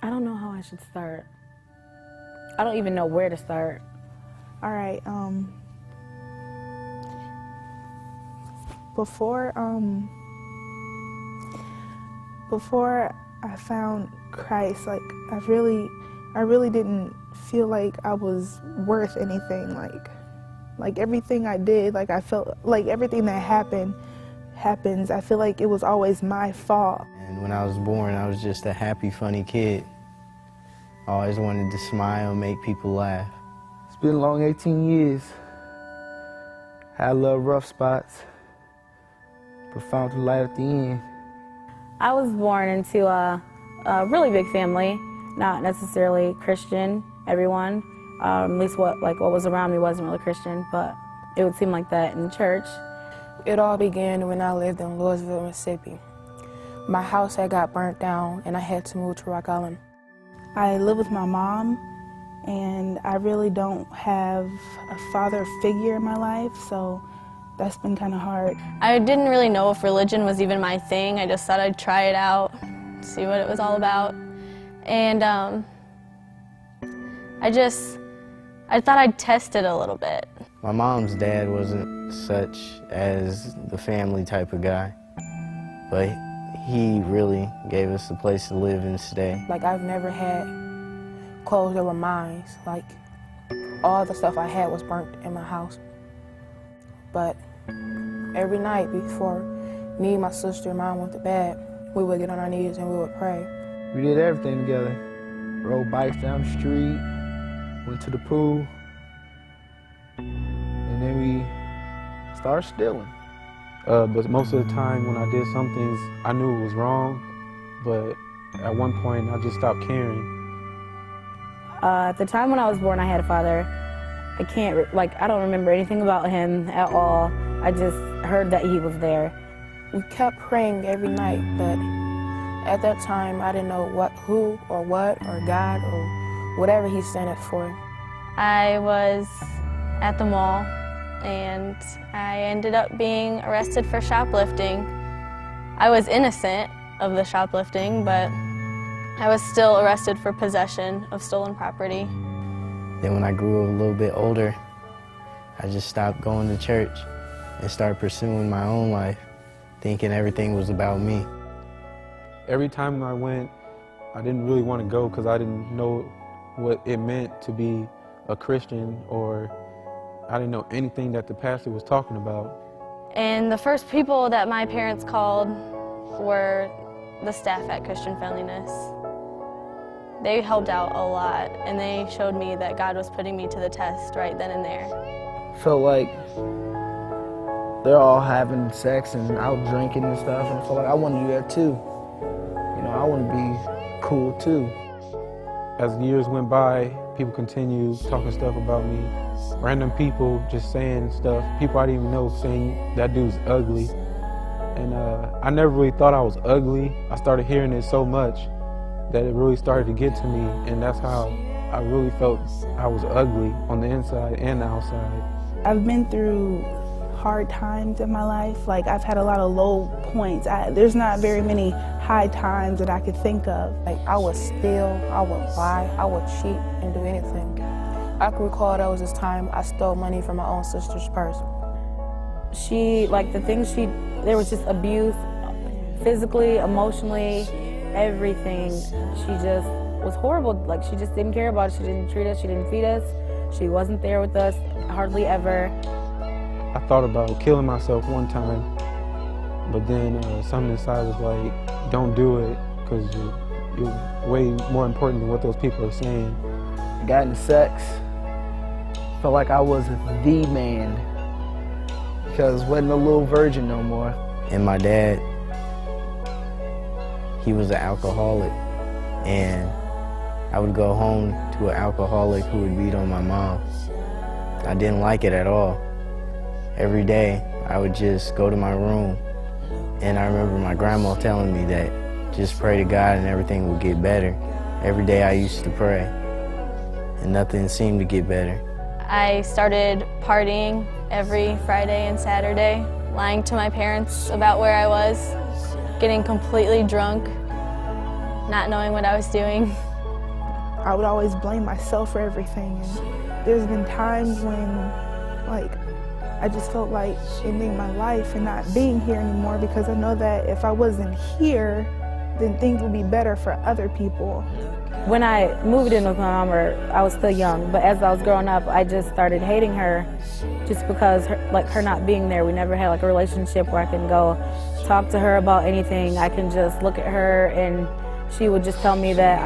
I don't know how I should start. I don't even know where to start. All right, before I found Christ, like I really didn't feel like I was worth anything. Like everything I did, like I felt like everything that happens, I feel like it was always my fault. And when I was born, I was just a happy, funny kid. I always wanted to smile, make people laugh. It's been a long 18 years. Had a little rough spots, but found the light at the end. I was born into a really big family, not necessarily Christian, everyone. At least what was around me wasn't really Christian, but it would seem like that in church. It all began when I lived in Louisville, Mississippi. My house had got burnt down and I had to move to Rock Island. I live with my mom, and I really don't have a father figure in my life, so that's been kind of hard. I didn't really know if religion was even my thing. I just thought I'd try it out, see what it was all about. And I thought I'd test it a little bit. My mom's dad wasn't such as the family type of guy, but he really gave us a place to live and stay. Like, I've never had clothes that were mine. Like, all the stuff I had was burnt in my house. But every night before me, my sister, and mom went to bed, we would get on our knees and we would pray. We did everything together. Rode bikes down the street, went to the pool, and then we started stealing. But most of the time when I did some things, I knew it was wrong, but at one point I just stopped caring. At the time when I was born, I had a father. I don't remember anything about him at all. I just heard that he was there. We kept praying every night, but at that time I didn't know who or what or God or whatever he sent it for. I was at the mall and I ended up being arrested for shoplifting. I was innocent of the shoplifting, but I was still arrested for possession of stolen property. Then when I grew a little bit older, I just stopped going to church and started pursuing my own life, thinking everything was about me. Every time I went, I didn't really want to go because I didn't know what it meant to be a Christian, or I didn't know anything that the pastor was talking about. And the first people that my parents called were the staff at Christian Friendliness. They helped out a lot, and they showed me that God was putting me to the test right then and there. Felt like they're all having sex and out drinking and stuff, and I felt like I want to do that too. You know, I want to be cool too. As the years went by, people continued talking stuff about me. Random people just saying stuff, people I didn't even know, saying that dude's ugly. And I never really thought I was ugly. I started hearing it so much that it really started to get to me, and that's how I really felt I was ugly on the inside and the outside. I've been through hard times in my life. Like, I've had a lot of low points. There's not very many high times that I could think of. Like, I would steal, I would lie, I would cheat and do anything. I can recall there was this time I stole money from my own sister's purse. There was just abuse, physically, emotionally, everything. She just was horrible. Like, she just didn't care about it. She didn't treat us, she didn't feed us. She wasn't there with us, hardly ever. I thought about killing myself one time, but then something inside was like, don't do it, because you're way more important than what those people are saying. I got into sex, felt like I was the man, because wasn't a little virgin no more. And my dad, he was an alcoholic, and I would go home to an alcoholic who would beat on my mom. I didn't like it at all. Every day, I would just go to my room, and I remember my grandma telling me that just pray to God and everything will get better. Every day I used to pray, and nothing seemed to get better. I started partying every Friday and Saturday, lying to my parents about where I was, getting completely drunk, not knowing what I was doing. I would always blame myself for everything. And there's been times when, like, I just felt like ending my life and not being here anymore, because I know that if I wasn't here, then things would be better for other people. When I moved in with my mom, I was still young, but as I was growing up, I just started hating her just because her not being there. We never had like a relationship where I can go talk to her about anything. I can just look at her and she would just tell me that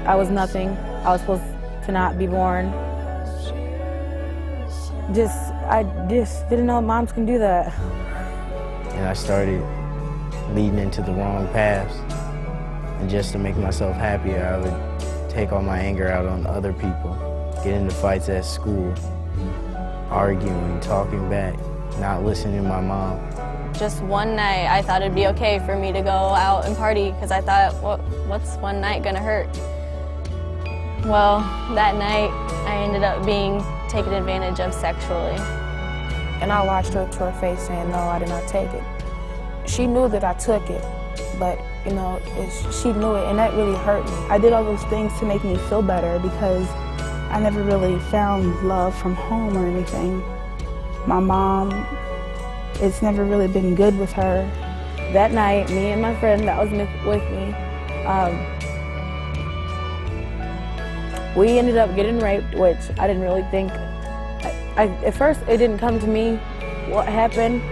I was nothing. I was supposed to not be born. I just didn't know moms can do that. And I started leading into the wrong paths. And just to make myself happier, I would take all my anger out on other people, get into fights at school, arguing, talking back, not listening to my mom. Just one night, I thought it'd be okay for me to go out and party, because I thought, what's one night gonna hurt? Well, that night, I ended up being taken advantage of sexually. And I watched her to her face saying, no, I did not take it. She knew that I took it, but you know, she knew it, and that really hurt me. I did all those things to make me feel better because I never really found love from home or anything. My mom, it's never really been good with her. That night, me and my friend that was with me, we ended up getting raped, which I didn't really think. At first, it didn't come to me what happened.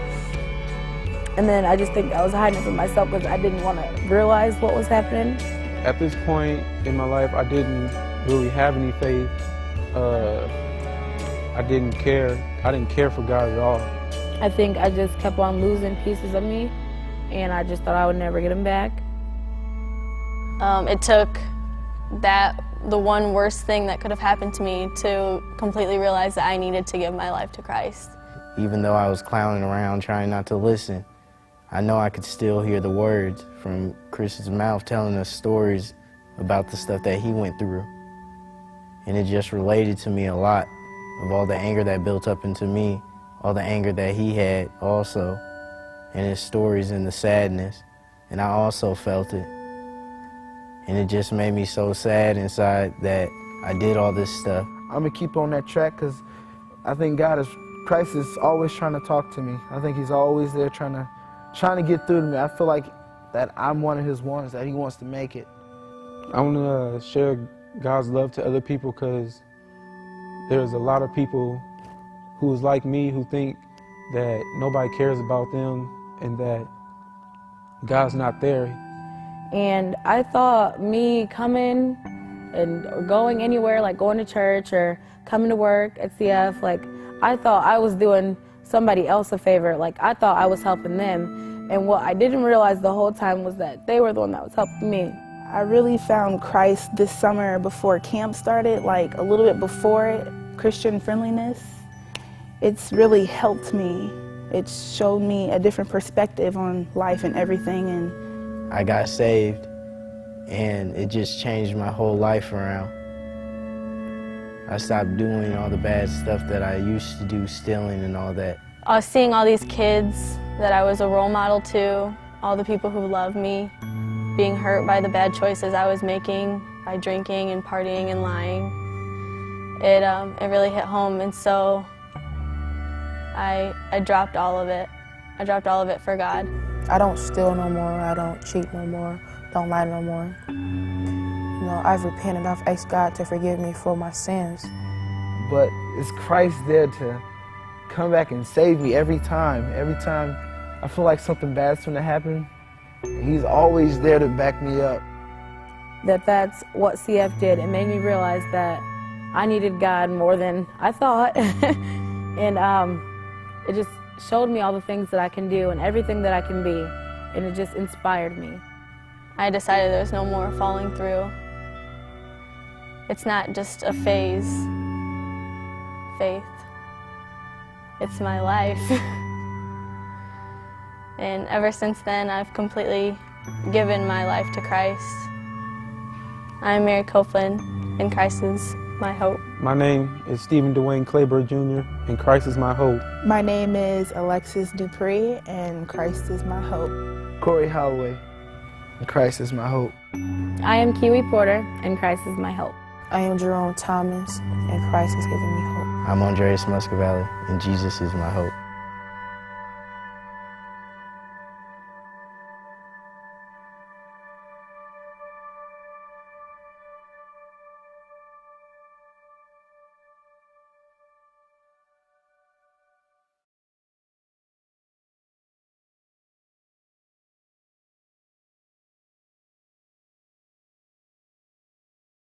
And then I just think I was hiding it from myself because I didn't want to realize what was happening. At this point in my life, I didn't really have any faith. I didn't care. I didn't care for God at all. I think I just kept on losing pieces of me, and I just thought I would never get them back. It took the one worst thing that could have happened to me to completely realize that I needed to give my life to Christ. Even though I was clowning around trying not to listen, I know I could still hear the words from Chris's mouth telling us stories about the stuff that he went through. And it just related to me a lot of all the anger that built up into me, all the anger that he had also, and his stories and the sadness. And I also felt it. And it just made me so sad inside that I did all this stuff. I'm gonna keep on that track because I think Christ is always trying to talk to me. I think he's always there trying to get through to me. I feel like that I'm one of his ones, that he wants to make it. I want to share God's love to other people because there's a lot of people who's like me who think that nobody cares about them and that God's not there. And I thought me coming and going anywhere, like going to church or coming to work at CF, like I thought I was doing somebody else a favor. Like I thought I was helping them. And what I didn't realize the whole time was that they were the one that was helping me. I really found Christ this summer before camp started, like a little bit before it, Christian friendliness. It's really helped me. It showed me a different perspective on life and everything. And I got saved, and it just changed my whole life around. I stopped doing all the bad stuff that I used to do, stealing and all that. Seeing all these kids that I was a role model to, all the people who loved me, being hurt by the bad choices I was making by drinking and partying and lying, it really hit home, and so I dropped all of it. I dropped all of it for God. I don't steal no more, I don't cheat no more, don't lie no more. You know, I've repented, I've asked God to forgive me for my sins. But is Christ there to come back and save me every time? Every time I feel like something bad's going to happen, he's always there to back me up. That's what CF did. It made me realize that I needed God more than I thought. And it just showed me all the things that I can do and everything that I can be, and it just inspired me. I decided there was no more falling through. It's not just a phase, faith. It's my life. And ever since then, I've completely given my life to Christ. I'm Mary Copeland, and Christ is my hope. My name is Stephen Dwayne Clayburgh Jr., and Christ is my hope. my name is Alexis Dupree, and Christ is my hope. Corey Holloway. and Christ is my hope. I am Kiwi Porter, and Christ is my hope. I am Jerome Thomas, and Christ has given me hope. I'm Andreas Muscovali, and Jesus is my hope.